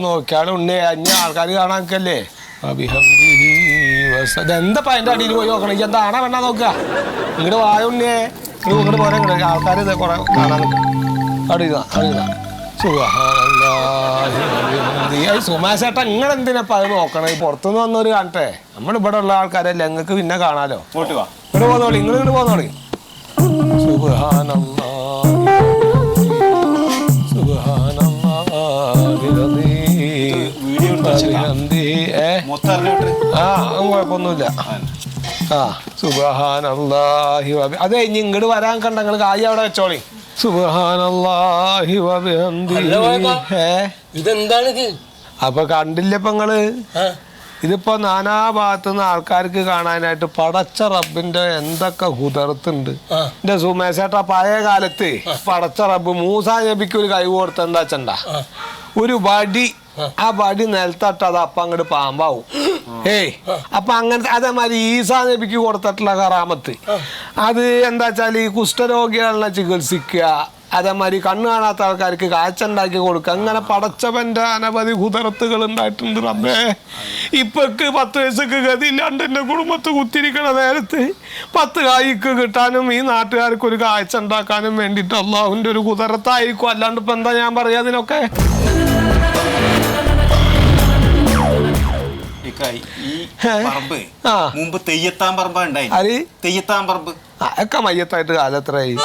നോക്കിയാലും ഉണ്ണേ അഞ്ഞ ആൾക്കാർ കാണാനല്ലേ എന്താ അതിന്റെ അടിയിൽ പോയി നോക്കണം ഈ എന്താ ആണാ വേണ്ട നോക്കുക ഇങ്ങോട്ട് വായ ഉണ്ണിയെ ഇങ്ങോട്ട് പോരാ ഇങ്ങോട്ട് ആൾക്കാർ ഇത് കുറെ കാണാൻ അടിതാ സുമേഷേട്ട ഇങ്ങനെ എന്തിനപ്പ അത് നോക്കണം ഈ പുറത്തുനിന്ന് വന്നവര് കാണട്ടെ നമ്മളിവിടെ ഉള്ള ആൾക്കാരല്ലേ നിങ്ങൾക്ക് പിന്നെ കാണാലോ ഇങ്ങോട്ട് പോന്നോളി ഇങ്ങോട്ട് പോന്നോളി കുഴപ്പമൊന്നുമില്ല സുബ്ഹാനല്ലാഹി അതെ ഇനി ഇങ്ങോട്ട് വരാൻ കണ്ട നിങ്ങൾ കായ് അവിടെ വെച്ചോളി സുബ്ഹാനല്ലാഹി ഇതെന്താണിത് അപ്പൊ കണ്ടില്ലപ്പോ നിങ്ങള് ഇതിപ്പോ നാനാ ഭാഗത്തുനിന്ന് ആൾക്കാർക്ക് കാണാനായിട്ട് പടച്ച റബ്ബിന്റെ എന്തൊക്കെ കുതിർത്തുണ്ട് എന്റെ സുമേഷേട്ടാ പഴയ കാലത്ത് പടച്ച റബ്ബ് മൂസാ നബിക്ക് ഒരു കൈ കൊടുത്ത എന്താ വെച്ചണ്ട ഒരു വടി ആ വടി നിലത്തട്ട അത് അപ്പൊ അങ്ങോട്ട് പാമ്പാവും അപ്പൊ അങ്ങനത്തെ അതേമാതിരി ഈസാ നബിക്ക് കൊടുത്തിട്ടുള്ള കറാമത്ത് അത് എന്താ വെച്ചാൽ ഈ കുഷ്ഠരോഗികളെ ചികിത്സിക്കുക അതേമാതിരി കണ്ണ് കാണാത്ത ആൾക്കാർക്ക് കാഴ്ച ഉണ്ടാക്കി കൊടുക്കുക അങ്ങനെ പടച്ചവന്റെ അനവധി കുതിർത്തുകൾ ഉണ്ടായിട്ടുണ്ട് റബ്ബേ ഇപ്പൊക്ക് 10 വയസ്സൊക്കെ ഗതിയില്ലാണ്ട് എൻ്റെ കുടുംബത്ത് കുത്തിരിക്കണ നേരത്ത് 10 കായ്ക്ക് കിട്ടാനും ഈ നാട്ടുകാർക്ക് ഒരു കാഴ്ച ഉണ്ടാക്കാനും വേണ്ടിയിട്ട് അള്ളാഹുവിന്റെ ഒരു കുതിർത്തായിരിക്കും അല്ലാണ്ട് ഇപ്പൊ എന്താ ഞാൻ പറയാ അതിനൊക്കെ മുമ്പ് തെയ്യത്താൻ പറമ്പായി തെയ്യത്താൻ പറമ്പ് ഒക്കെ മയ്യത്തായിട്ട് കാലത്രയായി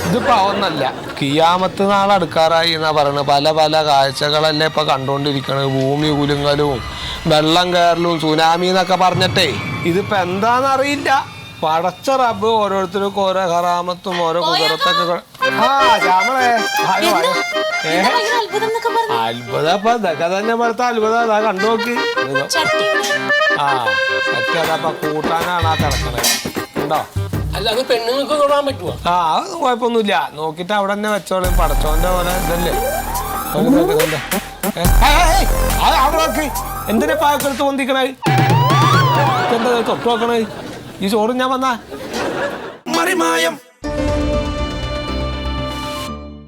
ഇതിപ്പോ ഒന്നല്ല കിയാമത്ത് നാൾ അടുക്കാറായി എന്നാ പറയണത് പല പല കാഴ്ചകളല്ലേ ഇപ്പൊ കണ്ടോണ്ടിരിക്കണത് ഭൂമി കുലുങ്ങലും വെള്ളം കയറലും സുനാമി എന്നൊക്കെ പറഞ്ഞിട്ടേ ഇതിപ്പോ എന്താന്നറിയില്ല പടച്ച റബ്ബ് ഓരോരുത്തർക്കും ഓരോ ഹറാമത്തും ഓരോ കുതിരത്തൊക്കെ അത്ഭുത ഇപ്പൊ ഇതൊക്കെ തന്നെ പോലത്തെ അത്ഭുതം അതാ കണ്ടു നോക്ക് സത്യം അതപ്പൊ കൂട്ടാനാണ് ആ കിടക്കണത് ഉണ്ടോ അല്ലാതെ പെണ്ണുങ്ങൾക്ക് തൊടാൻ പറ്റുമോ അതൊന്നും കുഴപ്പമൊന്നുമില്ല നോക്കിട്ട് അവിടെ തന്നെ വെച്ചോളും പടച്ചോന്റെ പോലെ ഇതല്ലേ അവിടെ നോക്ക് എന്തിനാ പായക്കെടുത്ത് പൊന്തിക്കണേ എന്താ തൊട്ട് നോക്കണേ ഈ ചോറും ഞാൻ വന്നാ മറിമായം